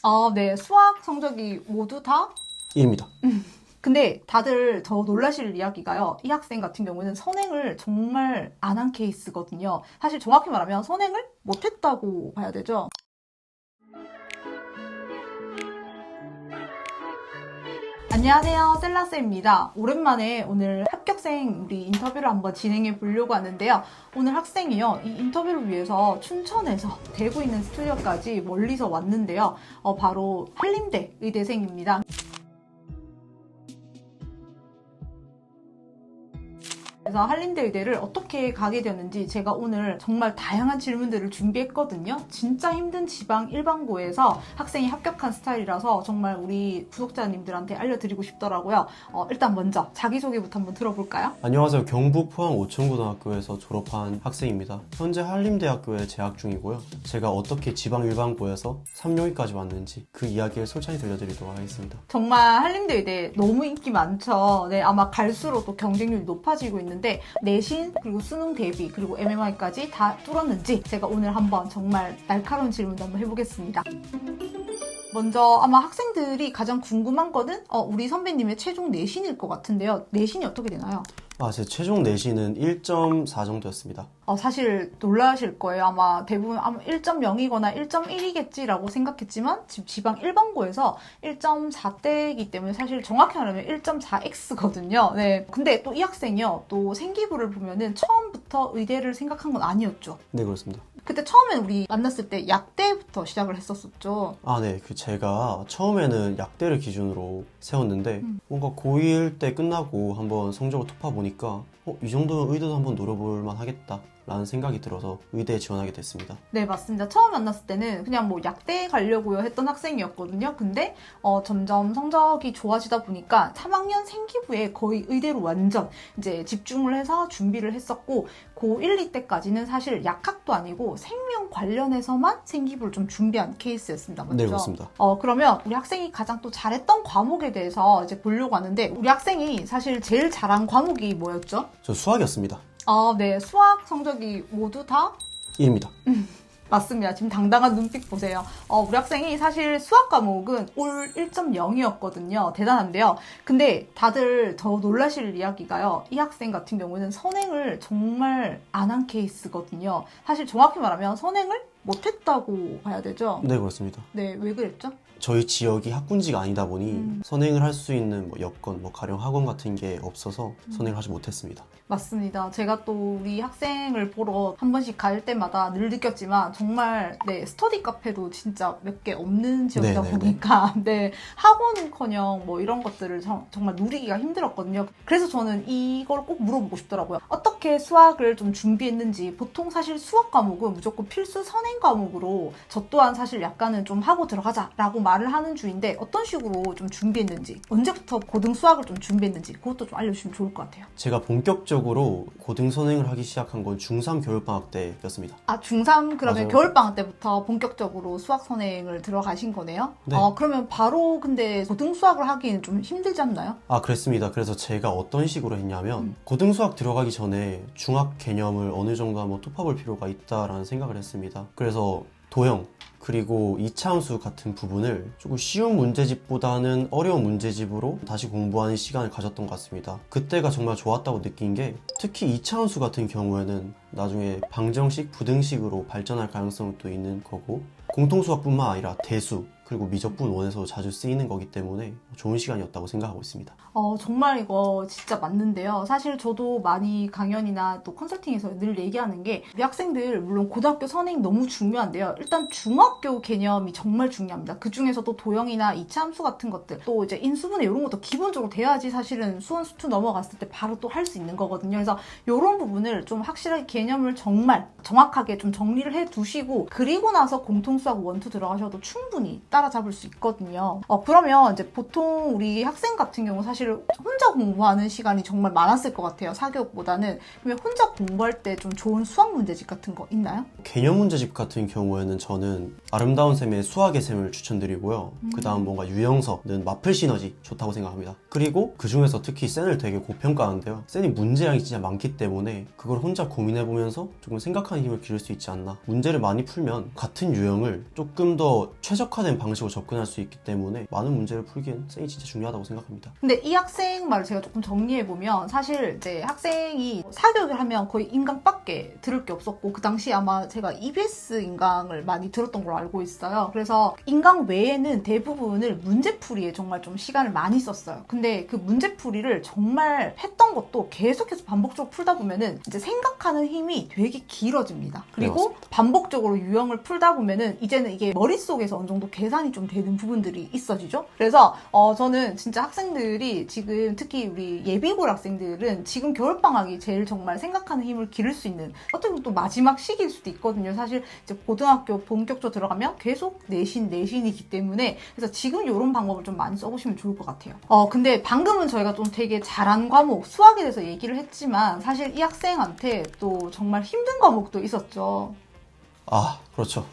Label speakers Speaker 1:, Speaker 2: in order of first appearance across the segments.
Speaker 1: 아, 네. 수학 성적이 모두 다?
Speaker 2: 1입니다.
Speaker 1: 근데 다들 더 놀라실 이야기가요. 이 학생 같은 경우는 선행을 정말 안 한 케이스거든요. 사실 정확히 말하면 선행을 못했다고 봐야 되죠. 안녕하세요. 셀라쌤입니다. 오랜만에 오늘 합격생 우리 인터뷰를 한번 진행해 보려고 하는데요. 오늘 학생이요. 이 인터뷰를 위해서 춘천에서 대구 있는 스튜디오까지 멀리서 왔는데요. 바로 한림대 의대생입니다. 그래서 한림대 의대를 어떻게 가게 되었는지 제가 오늘 정말 다양한 질문들을 준비했거든요. 진짜 힘든 지방 일반고에서 학생이 합격한 스타일이라서 정말 우리 구독자님들한테 알려드리고 싶더라고요. 일단 먼저 자기소개부터 한번 들어볼까요?
Speaker 2: 안녕하세요. 경북 포항 오천고등학교에서 졸업한 학생입니다. 현재 한림대학교에 재학 중이고요. 제가 어떻게 지방 일반고에서 삼용위까지 왔는지 그 이야기를 솔직히 들려드리도록 하겠습니다.
Speaker 1: 정말 한림대 의대 너무 인기 많죠. 네, 아마 갈수록 또 경쟁률이 높아지고 있는데 내신 그리고 수능 대비 그리고 MMI까지 다 뚫었는지 제가 오늘 한번 정말 날카로운 질문도 한번 해보겠습니다. 먼저 아마 학생들이 가장 궁금한 거는 우리 선배님의 최종 내신일 것 같은데요. 내신이 어떻게 되나요?
Speaker 2: 제 최종 내신은 1.4 정도였습니다.
Speaker 1: 사실 놀라실 거예요. 아마 대부분 1.0이거나 1.1이겠지라고 생각했지만 지방 일반고에서 1.4대이기 때문에 사실 정확히 말하면 1.4X거든요. 네. 근데 또 이 학생이요. 또 생기부를 보면은 처음부터 의대를 생각한 건 아니었죠.
Speaker 2: 네, 그렇습니다.
Speaker 1: 그때 처음엔 우리 만났을 때 약대부터 시작을 했었었죠.
Speaker 2: 네. 제가 처음에는 약대를 기준으로 세웠는데 뭔가 고1 때 끝나고 한번 성적을 토파 보니까 이 정도면 의대도 한번 노려볼 만 하겠다 라는 생각이 들어서 의대에 지원하게 됐습니다.
Speaker 1: 네, 맞습니다. 처음 만났을 때는 그냥 뭐 약대 가려고요 했던 학생이었거든요. 근데 점점 성적이 좋아지다 보니까 3학년 생기부에 거의 의대로 완전 이제 집중을 해서 준비를 했었고 고1, 2때까지는 사실 약학도 아니고 생명 관련해서만 생기부를 좀 준비한 케이스였습니다. 맞죠?
Speaker 2: 네, 그렇습니다.
Speaker 1: 그러면 우리 학생이 가장 또 잘했던 과목에 대해서 이제 보려고 하는데 우리 학생이 사실 제일 잘한 과목이 뭐였죠?
Speaker 2: 저 수학이었습니다.
Speaker 1: 네. 수학 성적이 모두 다?
Speaker 2: 1입니다.
Speaker 1: 맞습니다. 지금 당당한 눈빛 보세요. 우리 학생이 사실 수학 과목은 올 1.0이었거든요. 대단한데요. 근데 다들 더 놀라실 이야기가요. 이 학생 같은 경우는 선행을 정말 안 한 케이스거든요. 사실 정확히 말하면 선행을 못했다고 봐야 되죠?
Speaker 2: 네, 그렇습니다.
Speaker 1: 네, 왜 그랬죠?
Speaker 2: 저희 지역이 학군지가 아니다 보니 선행을 할 수 있는 여건, 가령 학원 같은 게 없어서 선행을 하지 못했습니다.
Speaker 1: 맞습니다. 제가 또 우리 학생을 보러 한 번씩 갈 때마다 늘 느꼈지만 정말 스터디 카페도 진짜 몇 개 없는 지역이다 보니까 학원은커녕 이런 것들을 정말 누리기가 힘들었거든요. 그래서 저는 이걸 꼭 물어보고 싶더라고요. 어떻게 수학을 좀 준비했는지. 보통 사실 수학 과목은 무조건 필수 선행 과목으로 저 또한 사실 약간은 좀 하고 들어가자라고 말을 하는 주인데 어떤 식으로 좀 준비했는지, 언제부터 고등 수학을 좀 준비했는지 그것도 좀 알려주시면 좋을 것 같아요.
Speaker 2: 제가 본격적으로 고등 선행을 하기 시작한 건 중3 겨울방학 때였습니다.
Speaker 1: 중3 그러면
Speaker 2: 맞아요.
Speaker 1: 겨울방학 때부터 본격적으로 수학 선행을 들어가신 거네요?
Speaker 2: 네.
Speaker 1: 그러면 바로 근데 고등 수학을 하기는 좀 힘들지 않나요?
Speaker 2: 그랬습니다. 그래서 제가 어떤 식으로 했냐면 고등 수학 들어가기 전에 중학 개념을 어느 정도 한번 토파볼 필요가 있다라는 생각을 했습니다. 그래서 도형 그리고 이차함수 같은 부분을 조금 쉬운 문제집보다는 어려운 문제집으로 다시 공부하는 시간을 가졌던 것 같습니다. 그때가 정말 좋았다고 느낀 게 특히 이차함수 같은 경우에는 나중에 방정식, 부등식으로 발전할 가능성도 있는 거고 공통수학뿐만 아니라 대수 그리고 미적분 원에서도 자주 쓰이는 거기 때문에 좋은 시간이었다고 생각하고 있습니다.
Speaker 1: 정말 이거 진짜 맞는데요. 사실 저도 많이 강연이나 또 컨설팅에서 늘 얘기하는 게 우리 학생들 물론 고등학교 선행 너무 중요한데요. 일단 중학교 개념이 정말 중요합니다. 그 중에서도 도형이나 이차함수 같은 것들 또 이제 인수분해 이런 것도 기본적으로 돼야지 사실은 수원 수투 넘어갔을 때 바로 또 할 수 있는 거거든요. 그래서 이런 부분을 좀 확실하게 개념을 정말 정확하게 좀 정리를 해 두시고 그리고 나서 공통수학 원투 들어가셔도 충분히 따라잡을 수 있거든요. 그러면 이제 보통 우리 학생 같은 경우 사실 혼자 공부하는 시간이 정말 많았을 것 같아요. 사교육보다는. 그러면 혼자 공부할 때 좀 좋은 수학 문제집 같은 거 있나요?
Speaker 2: 개념 문제집 같은 경우에는 저는 아름다운 셈의 수학의 셈을 추천드리고요. 그 다음 뭔가 유형서는 마플 시너지 좋다고 생각합니다. 그리고 그 중에서 특히 센을 되게 고평가하는데요. 센이 문제량이 진짜 많기 때문에 그걸 혼자 고민해보면서 조금 생각하는 힘을 기를 수 있지 않나. 문제를 많이 풀면 같은 유형을 조금 더 최적화된 방법 방식으로 접근할 수 있기 때문에 많은 문제를 풀기엔 쌩이 진짜 중요하다고 생각합니다.
Speaker 1: 근데 이 학생 말을 제가 조금 정리해보면 사실 이제 학생이 사교육을 하면 거의 인강밖에 들을 게 없었고 그 당시 아마 제가 EBS 인강을 많이 들었던 걸로 알고 있어요. 그래서 인강 외에는 대부분을 문제풀이에 정말 좀 시간을 많이 썼어요. 근데 그 문제풀이를 정말 했던 것도 계속해서 반복적으로 풀다 보면은 이제 생각하는 힘이 되게 길어집니다. 그리고 반복적으로 유형을 풀다 보면은 이제는 이게 머릿속에서 어느 정도 계산이 좀 되는 부분들이 있어지죠. 그래서 저는 진짜 학생들이 지금 특히 우리 예비고 학생들은 지금 겨울방학이 제일 정말 생각하는 힘을 기를 수 있는 어떻게 보면 또 마지막 시기일 수도 있거든요. 사실 이제 고등학교 본격적으로 들어가면 계속 내신이기 때문에 그래서 지금 이런 방법을 좀 많이 써보시면 좋을 것 같아요. 근데 방금은 저희가 좀 되게 잘한 과목 수학에 대해서 얘기를 했지만 사실 이 학생한테 또 정말 힘든 과목도 있었죠.
Speaker 2: 그렇죠.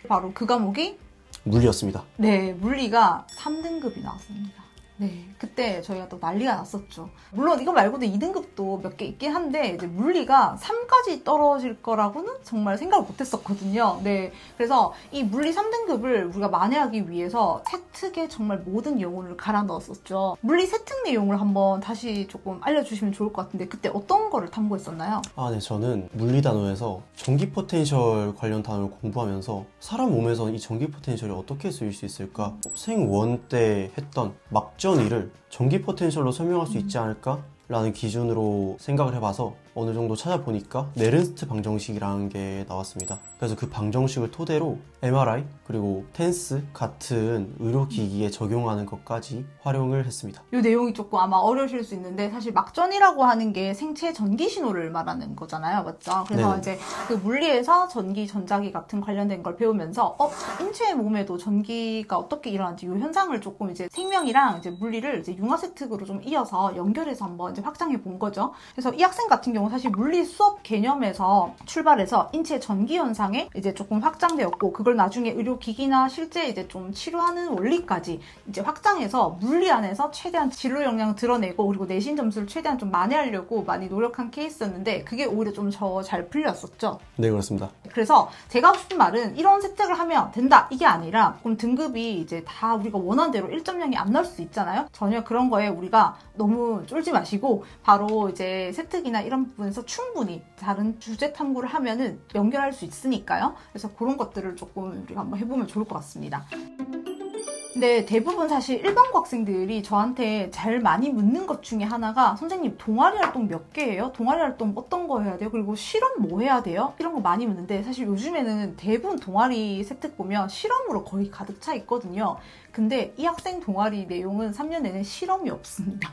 Speaker 1: 바로 그 과목이
Speaker 2: 물리였습니다.
Speaker 1: 네, 물리가 3등급이 나왔습니다. 네, 그때 저희가 또 난리가 났었죠. 물론 이거 말고도 2등급도 몇 개 있긴 한데 이제 물리가 3까지 떨어질 거라고는 정말 생각을 못했었거든요. 네, 그래서 이 물리 3등급을 우리가 만회하기 위해서 세특에 정말 모든 영혼을 갈아 넣었었죠. 물리 세특 내용을 한번 다시 조금 알려주시면 좋을 것 같은데 그때 어떤 거를 탐구했었나요?
Speaker 2: 네, 저는 물리 단원에서 전기 포텐셜 관련 단어를 공부하면서 사람 몸에서 이 전기 포텐셜이 어떻게 쓰일 수 있을까? 생원 때 했던 막전 일을 전기 포텐셜로 설명할 수 있지 않을까? 라는 기준으로 생각을 해봐서 어느 정도 찾아보니까 네른스트 방정식이라는 게 나왔습니다. 그래서 그 방정식을 토대로 MRI 그리고 텐스 같은 의료기기에 적용하는 것까지 활용을 했습니다.
Speaker 1: 이 내용이 조금 아마 어려우실 수 있는데 사실 막전이라고 하는 게 생체 전기 신호를 말하는 거잖아요. 맞죠? 그래서
Speaker 2: 네.
Speaker 1: 이제 그 물리에서 전기, 전자기 같은 관련된 걸 배우면서 인체 몸에도 전기가 어떻게 일어나는지 이 현상을 조금 이제 생명이랑 이제 물리를 이제 융합세특으로 좀 이어서 연결해서 한번 이제 확장해 본 거죠. 그래서 이 학생 같은 경우 사실 물리 수업 개념에서 출발해서 인체 전기 현상에 이제 조금 확장되었고 그걸 나중에 의료기기나 실제 이제 좀 치료하는 원리까지 이제 확장해서 물리 안에서 최대한 진로 역량을 드러내고 그리고 내신 점수를 최대한 좀 만회하려고 많이 노력한 케이스였는데 그게 오히려 좀 잘 풀렸었죠.
Speaker 2: 네, 그렇습니다.
Speaker 1: 그래서 제가 하고 싶은 말은 이런 세특을 하면 된다 이게 아니라 그럼 등급이 이제 다 우리가 원하는 대로 1.0이 안 나올 수 있잖아요. 전혀 그런 거에 우리가 너무 쫄지 마시고 바로 이제 세특이나 이런 부분에서 충분히 다른 주제 탐구를 하면은 연결할 수 있으니까요. 그래서 그런 것들을 조금 우리가 한번 해보면 좋을 것 같습니다. 근데 대부분 사실 일반고 학생들이 저한테 제일 많이 묻는 것 중에 하나가 선생님 동아리 활동 몇 개예요? 동아리 활동 어떤 거 해야 돼요? 그리고 실험 뭐 해야 돼요? 이런 거 많이 묻는데 사실 요즘에는 대부분 동아리 세특 보면 실험으로 거의 가득 차 있거든요. 근데 이 학생 동아리 내용은 3년 내내 실험이 없습니다.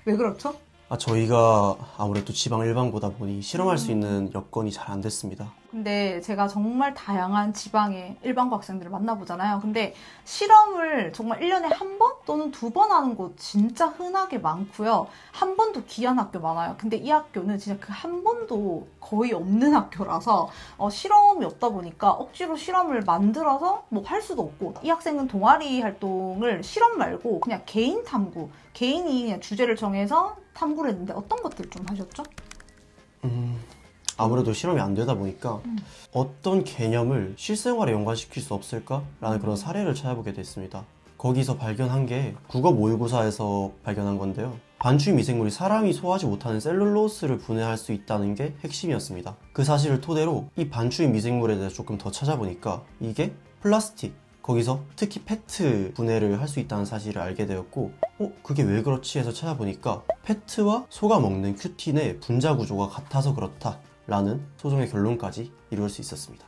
Speaker 1: 왜 그렇죠?
Speaker 2: 저희가 아무래도 지방 일반고다 보니 실험할 수 있는 여건이 잘 안 됐습니다.
Speaker 1: 근데 제가 정말 다양한 지방의 일반고 학생들을 만나보잖아요. 근데 실험을 정말 1년에 한 번 또는 2번 하는 곳 진짜 흔하게 많고요. 한 번도 귀한 학교 많아요. 근데 이 학교는 진짜 그 한 번도 거의 없는 학교라서 실험이 없다 보니까 억지로 실험을 만들어서 뭐 할 수도 없고 이 학생은 동아리 활동을 실험 말고 그냥 개인 탐구, 개인이 그냥 주제를 정해서 탐구를 했는데 어떤 것들 좀 하셨죠?
Speaker 2: 아무래도 실험이 안 되다 보니까 어떤 개념을 실생활에 연관시킬 수 없을까라는 그런 사례를 찾아보게 됐습니다. 거기서 발견한 게 국어 모의고사에서 발견한 건데요. 반추위 미생물이 사람이 소화하지 못하는 셀룰로스를 분해할 수 있다는 게 핵심이었습니다. 그 사실을 토대로 이 반추위 미생물에 대해서 조금 더 찾아보니까 이게 플라스틱, 거기서 특히 페트 분해를 할 수 있다는 사실을 알게 되었고 그게 왜 그렇지 해서 찾아보니까 페트와 소가 먹는 큐틴의 분자 구조가 같아서 그렇다 라는 소정의 결론까지 이룰 수 있었습니다.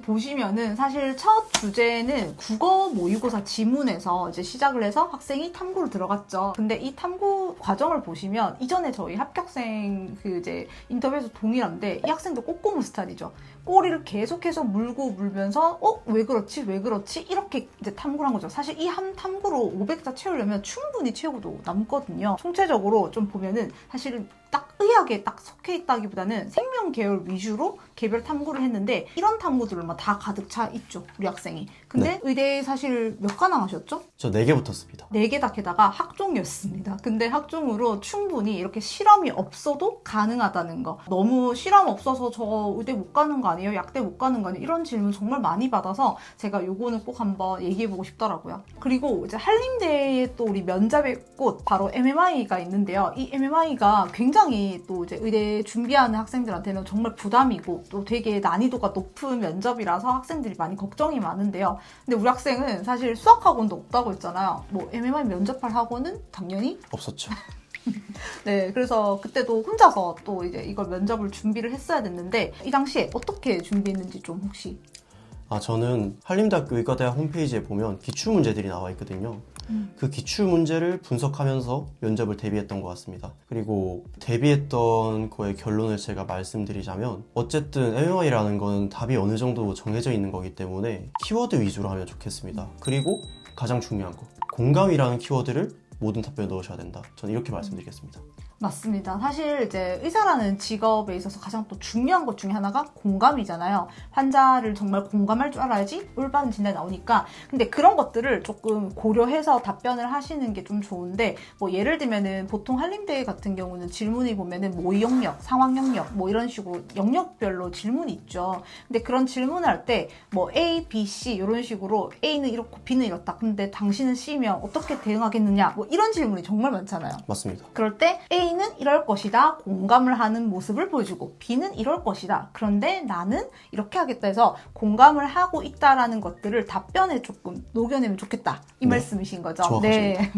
Speaker 1: 보시면은 사실 첫 주제는 국어 모의고사 지문에서 이제 시작을 해서 학생이 탐구를 들어갔죠. 근데 이 탐구 과정을 보시면 이전에 저희 합격생 그 이제 인터뷰에서 동일한데 이 학생도 꼬꼬무 스타일이죠. 꼬리를 계속해서 물고 물면서 왜 그렇지? 왜 그렇지? 이렇게 이제 탐구를 한 거죠. 사실 이 한 탐구로 500자 채우려면 충분히 채우고도 남거든요. 총체적으로 좀 보면은 사실은 딱 의학에 딱 속해 있다기보다는 생명 계열 위주로 개별 탐구를 했는데 이런 탐구들만 다 가득 차 있죠, 우리 학생이. 근데
Speaker 2: 네.
Speaker 1: 의대에 사실 몇 과나 하셨죠?
Speaker 2: 저 4개 붙었습니다.
Speaker 1: 4개 다 게다가 학종이었습니다. 근데 학종으로 충분히 이렇게 실험이 없어도 가능하다는 거. 너무 실험 없어서 저 의대 못 가는 거 아니에요? 약대 못 가는 거 아니에요? 이런 질문 정말 많이 받아서 제가 요거는 꼭 한번 얘기해보고 싶더라고요. 그리고 이제 한림대에 또 우리 면접의 꽃, 바로 MMI가 있는데요. 이 MMI가 굉장히 또 이제 의대 준비하는 학생들한테는 정말 부담이고 또 되게 난이도가 높은 면접이라서 학생들이 많이 걱정이 많은데요. 근데 우리 학생은 사실 수학학원도 없다고 했잖아요. 뭐 MMI 면접할 학원은 당연히
Speaker 2: 없었죠.
Speaker 1: 네, 그래서 그때도 혼자서 또 이제 이걸 면접을 준비를 했어야 됐는데 이 당시에 어떻게 준비했는지 좀 혹시.
Speaker 2: 저는 한림대학교 의과대학 홈페이지에 보면 기출문제들이 나와 있거든요. 그 기출문제를 분석하면서 면접을 대비했던 것 같습니다. 그리고 대비했던 거의 결론을 제가 말씀드리자면 어쨌든 MMI라는 건 답이 어느 정도 정해져 있는 거기 때문에 키워드 위주로 하면 좋겠습니다. 그리고 가장 중요한 거, 공감이라는 키워드를 모든 답변에 넣으셔야 된다. 저는 이렇게 말씀드리겠습니다.
Speaker 1: 맞습니다. 사실 이제 의사라는 직업에 있어서 가장 또 중요한 것 중에 하나가 공감이잖아요. 환자를 정말 공감할 줄 알아야지 올바른 진단이 나오니까. 근데 그런 것들을 조금 고려해서 답변을 하시는 게 좀 좋은데, 뭐 예를 들면은 보통 한림대 같은 경우는 질문이 보면은 모의 영역, 상황 영역, 뭐 이런 식으로 영역별로 질문이 있죠. 근데 그런 질문을 할 때 뭐 A, B, C 이런 식으로 A는 이렇고 B는 이렇다. 근데 당신은 C면 어떻게 대응하겠느냐? 뭐 이런 질문이 정말 많잖아요.
Speaker 2: 맞습니다.
Speaker 1: 그럴 때 A는 이럴 것이다. 공감을 하는 모습을 보여주고 B는 이럴 것이다. 그런데 나는 이렇게 하겠다 해서 공감을 하고 있다라는 것들을 답변에 조금 녹여내면 좋겠다. 이
Speaker 2: 네.
Speaker 1: 말씀이신 거죠?
Speaker 2: 정확하십니다.
Speaker 1: 네.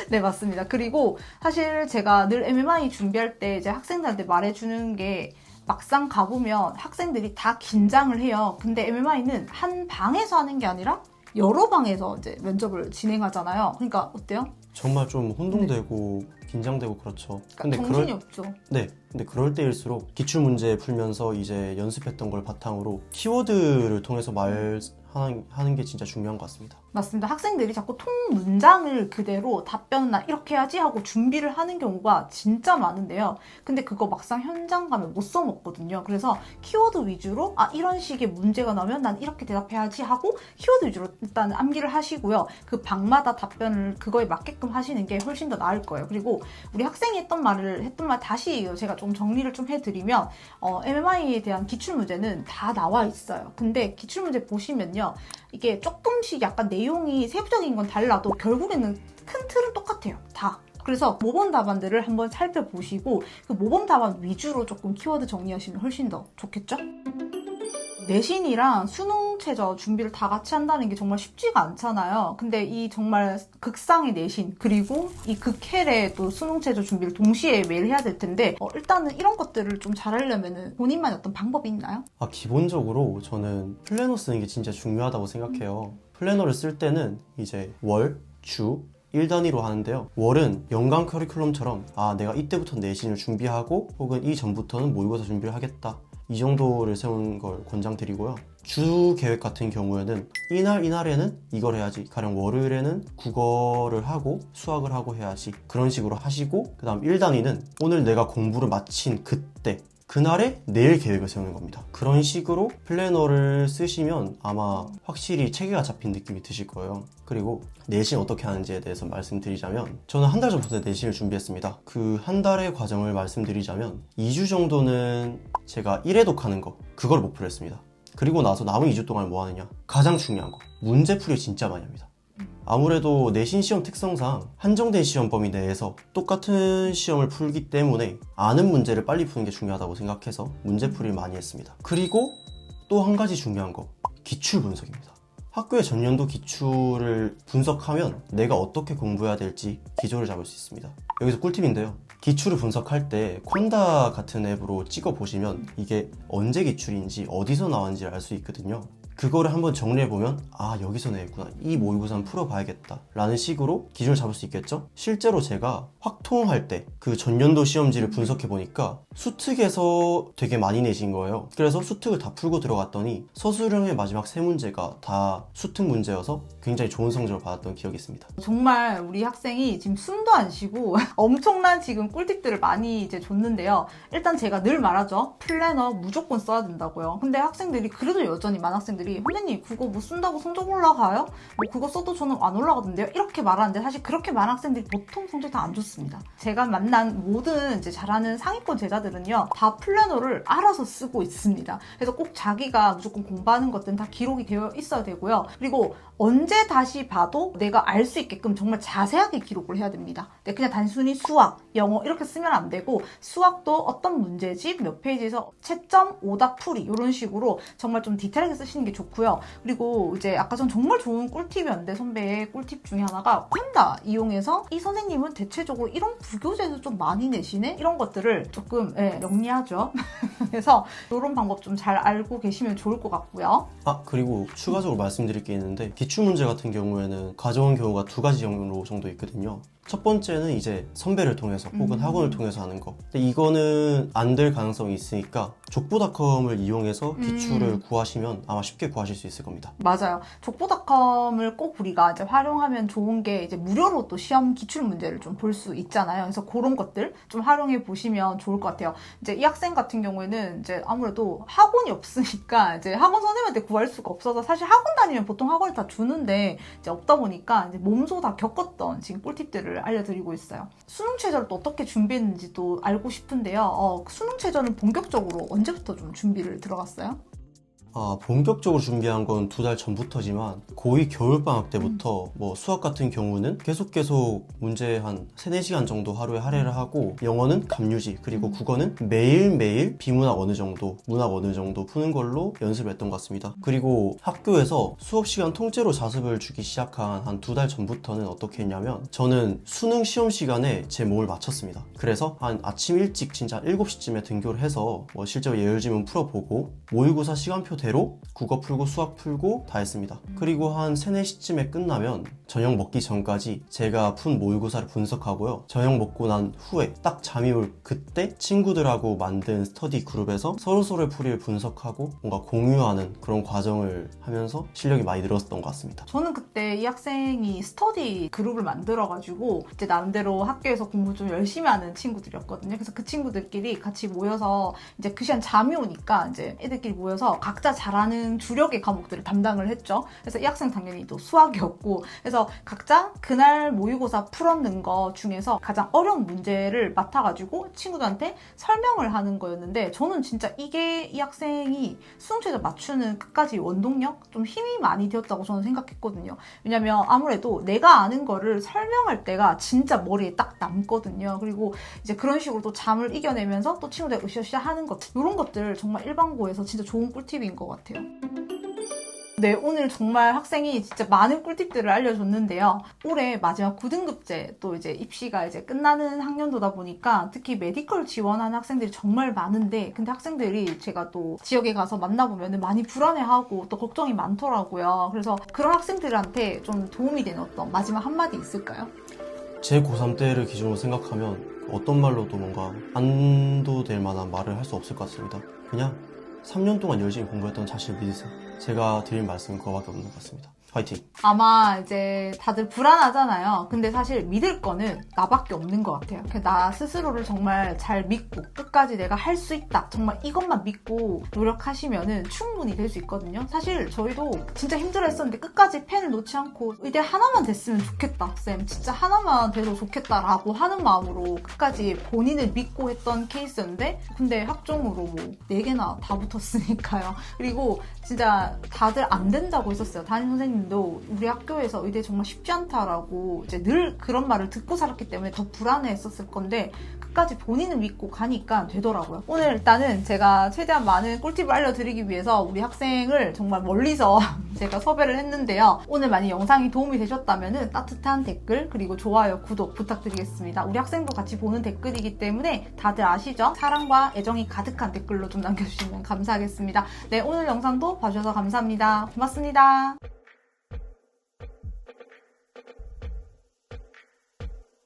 Speaker 1: 네, 맞습니다. 그리고 사실 제가 늘 MMI 준비할 때 이제 학생들한테 말해주는 게 막상 가보면 학생들이 다 긴장을 해요. 근데 MMI는 한 방에서 하는 게 아니라 여러 방에서 이제 면접을 진행하잖아요. 그러니까 어때요?
Speaker 2: 정말 좀 혼동되고 긴장되고 그렇죠. 근데
Speaker 1: 정신이 없죠.
Speaker 2: 근데 그럴 때일수록 기출 문제 풀면서 이제 연습했던 걸 바탕으로 키워드를 통해서 말하는 게 진짜 중요한 것 같습니다.
Speaker 1: 맞습니다. 학생들이 자꾸 통 문장을 그대로 답변 나 이렇게 해야지 하고 준비를 하는 경우가 진짜 많은데요. 근데 그거 막상 현장 가면 못 써먹거든요. 그래서 키워드 위주로 이런 식의 문제가 나오면 난 이렇게 대답해야지 하고 키워드 위주로 일단 암기를 하시고요. 그 방마다 답변을 그거에 맞게끔 하시는 게 훨씬 더 나을 거예요. 그리고 우리 학생이 했던 말 다시 제가 좀 정리를 좀 해드리면 MMI에 대한 기출문제는 다 나와 있어요. 근데 기출문제 보시면요. 이게 조금씩 약간 내용이 세부적인 건 달라도 결국에는 큰 틀은 똑같아요. 다. 그래서 모범 답안들을 한번 살펴보시고 그 모범 답안 위주로 조금 키워드 정리하시면 훨씬 더 좋겠죠? 내신이랑 수능 최저 준비를 다 같이 한다는 게 정말 쉽지가 않잖아요. 근데 이 정말 극상의 내신 그리고 이 극헬의 또 수능 최저 준비를 동시에 매일 해야 될 텐데 일단은 이런 것들을 좀 잘하려면 본인만의 어떤 방법이 있나요?
Speaker 2: 기본적으로 저는 플래너 쓰는 게 진짜 중요하다고 생각해요. 플래너를 쓸 때는 이제 월, 주, 일 단위로 하는데요. 월은 연간 커리큘럼처럼 내가 이때부터 내신을 준비하고 혹은 이 전부터는 모의고사 준비를 하겠다. 이 정도를 세우는 걸 권장드리고요. 주 계획 같은 경우에는 이날에는 이걸 해야지. 가령 월요일에는 국어를 하고 수학을 하고 해야지. 그런 식으로 하시고 그 다음 1단위는 오늘 내가 공부를 마친 그날에 내일 계획을 세우는 겁니다. 그런 식으로 플래너를 쓰시면 아마 확실히 체계가 잡힌 느낌이 드실 거예요. 그리고 내신 어떻게 하는지에 대해서 말씀드리자면 저는 한 달 전부터 내신을 준비했습니다. 그 한 달의 과정을 말씀드리자면 2주 정도는 제가 1회독 하는 거 그걸 목표로 했습니다. 그리고 나서 남은 2주 동안 뭐 하느냐? 가장 중요한 거 문제풀이 진짜 많이 합니다. 아무래도 내신 시험 특성상 한정된 시험 범위 내에서 똑같은 시험을 풀기 때문에 아는 문제를 빨리 푸는 게 중요하다고 생각해서 문제풀이를 많이 했습니다. 그리고 또 한 가지 중요한 거 기출 분석입니다. 학교의 전년도 기출을 분석하면 내가 어떻게 공부해야 될지 기조를 잡을 수 있습니다. 여기서 꿀팁인데요. 기출을 분석할 때 콘다 같은 앱으로 찍어 보시면 이게 언제 기출인지 어디서 나왔는지 알 수 있거든요. 그거를 한번 정리해보면 아 여기서 내겠구나, 이 모의고사는 풀어봐야겠다 라는 식으로 기준을 잡을 수 있겠죠. 실제로 제가 확통할 때 그 전년도 시험지를 분석해보니까 수특에서 되게 많이 내신 거예요. 그래서 수특을 다 풀고 들어갔더니 서술형의 마지막 세 문제가 다 수특 문제여서 굉장히 좋은 성적을 받았던 기억이 있습니다.
Speaker 1: 정말 우리 학생이 지금 숨도 안 쉬고 엄청난 지금 꿀팁들을 많이 이제 줬는데요. 일단 제가 늘 말하죠. 플래너 무조건 써야 된다고요. 근데 학생들이 그래도 여전히 많은 학생들이 선생님 그거 뭐 쓴다고 성적 올라가요? 뭐 그거 써도 저는 안 올라가던데요? 이렇게 말하는데 사실 그렇게 많은 학생들이 보통 성적 다 안 좋습니다. 제가 만난 모든 이제 잘하는 상위권 제자들은요. 다 플래너를 알아서 쓰고 있습니다. 그래서 꼭 자기가 무조건 공부하는 것들은 다 기록이 되어 있어야 되고요. 그리고 언제 다시 봐도 내가 알 수 있게끔 정말 자세하게 기록을 해야 됩니다. 그냥 단순히 수학, 영어 이렇게 쓰면 안 되고 수학도 어떤 문제집 몇 페이지에서 채점, 오답 풀이 이런 식으로 정말 좀 디테일하게 쓰시는 게 좋고요. 그리고 이제 아까 전 정말 좋은 꿀팁이었는데 선배의 꿀팁 중에 하나가 판다 이용해서 이 선생님은 대체적으로 이런 부교재에서 좀 많이 내시네? 이런 것들을 조금 영리하죠. 그래서 이런 방법 좀 잘 알고 계시면 좋을 것 같고요.
Speaker 2: 그리고 추가적으로 말씀드릴 게 있는데 기출문제 같은 경우에는 가져온 경우가 두 가지 정도 있거든요. 첫 번째는 이제 선배를 통해서 혹은 학원을 통해서 하는 거. 근데 이거는 안 될 가능성이 있으니까 족보닷컴을 이용해서 기출을 구하시면 아마 쉽게 구하실 수 있을 겁니다.
Speaker 1: 맞아요. 족보닷컴을 꼭 우리가 이제 활용하면 좋은 게 이제 무료로 또 시험 기출 문제를 좀 볼 수 있잖아요. 그래서 그런 것들 좀 활용해 보시면 좋을 것 같아요. 이제 이 학생 같은 경우에는 이제 아무래도 학원이 없으니까 이제 학원 선생님한테 구할 수가 없어서 사실 학원 다니면 보통 학원을 다 주는데 이제 없다 보니까 이제 몸소 다 겪었던 지금 꿀팁들을 알려드리고 있어요. 수능 최저를 또 어떻게 준비했는지도 알고 싶은데요. 수능 최저는 본격적으로 언제부터 좀 준비를 들어갔어요?
Speaker 2: 본격적으로 준비한 건 2달 전부터지만 고2 겨울방학 때부터 뭐 수학 같은 경우는 계속 문제 한 3-4시간 정도 하루에 할애를 하고 영어는 감유지 그리고 국어는 매일매일 비문학 어느 정도, 문학 어느 정도 푸는 걸로 연습을 했던 것 같습니다. 그리고 학교에서 수업시간 통째로 자습을 주기 시작한 한 2달 전부터는 어떻게 했냐면 저는 수능 시험 시간에 제 몸을 맞췄습니다. 그래서 한 아침 일찍 진짜 7시쯤에 등교를 해서 뭐 실제로 예열지문 풀어보고 모의고사 시간표 대로 국어 풀고 수학 풀고 다 했습니다. 그리고 한 3-4시쯤에 끝나면 저녁 먹기 전까지 제가 푼 모의고사를 분석하고요. 저녁 먹고 난 후에 딱 잠이 올 그때 친구들하고 만든 스터디 그룹에서 서로서로의 풀이를 분석하고 뭔가 공유하는 그런 과정을 하면서 실력이 많이 늘었던 것 같습니다.
Speaker 1: 저는 그때 이 학생이 스터디 그룹을 만들어가지고 이제 나름대로 학교에서 공부 좀 열심히 하는 친구들이었거든요. 그래서 그 친구들끼리 같이 모여서 이제 그 시간 잠이 오니까 이제 애들끼리 모여서 각자 잘하는 주력의 과목들을 담당을 했죠. 그래서 이 학생 당연히 또 수학이었고 그래서 각자 그날 모의고사 풀었는 거 중에서 가장 어려운 문제를 맡아가지고 친구들한테 설명을 하는 거였는데 저는 진짜 이게 이 학생이 수능 최저 맞추는 끝까지 원동력? 좀 힘이 많이 되었다고 저는 생각했거든요. 왜냐면 아무래도 내가 아는 거를 설명할 때가 진짜 머리에 딱 남거든요. 그리고 이제 그런 식으로 또 잠을 이겨내면서 또 친구들 으쌰으쌰 하는 것 이런 것들 정말 일반고에서 진짜 좋은 꿀팁인 것 같아요. 네, 오늘 정말 학생이 진짜 많은 꿀팁들을 알려줬는데요. 올해 마지막 9등급제 또 이제 입시가 이제 끝나는 학년도다 보니까 특히 메디컬 지원하는 학생들이 정말 많은데 근데 학생들이 제가 또 지역에 가서 만나보면 많이 불안해하고 또 걱정이 많더라고요. 그래서 그런 학생들한테 좀 도움이 되는 어떤 마지막 한마디 있을까요?
Speaker 2: 제 고3 때를 기준으로 생각하면 어떤 말로도 뭔가 안도될 만한 말을 할 수 없을 것 같습니다. 그냥 3년 동안 열심히 공부했던 자신을 믿으세요. 제가 드릴 말씀은 그거밖에 없는 것 같습니다. 화이팅!
Speaker 1: 아마 이제 다들 불안하잖아요. 근데 사실 믿을 거는 나밖에 없는 것 같아요. 나 스스로를 정말 잘 믿고 끝까지 내가 할 수 있다. 정말 이것만 믿고 노력하시면은 충분히 될 수 있거든요. 사실 저희도 진짜 힘들어했었는데 끝까지 펜을 놓지 않고 의대 하나만 됐으면 좋겠다. 쌤 진짜 하나만 돼서 좋겠다라고 하는 마음으로 끝까지 본인을 믿고 했던 케이스였는데 근데 학종으로 뭐 4개나 다 붙었으니까요. 그리고 진짜 다들 안 된다고 했었어요. 담임 선생님 선생님도 우리 학교에서 의대 정말 쉽지 않다라고 이제 늘 그런 말을 듣고 살았기 때문에 더 불안해했었을 건데 끝까지 본인을 믿고 가니까 되더라고요. 오늘 일단은 제가 최대한 많은 꿀팁을 알려드리기 위해서 우리 학생을 정말 멀리서 제가 섭외를 했는데요. 오늘 만약 영상이 도움이 되셨다면 따뜻한 댓글 그리고 좋아요, 구독 부탁드리겠습니다. 우리 학생도 같이 보는 댓글이기 때문에 다들 아시죠? 사랑과 애정이 가득한 댓글로 좀 남겨주시면 감사하겠습니다. 네, 오늘 영상도 봐주셔서 감사합니다. 고맙습니다.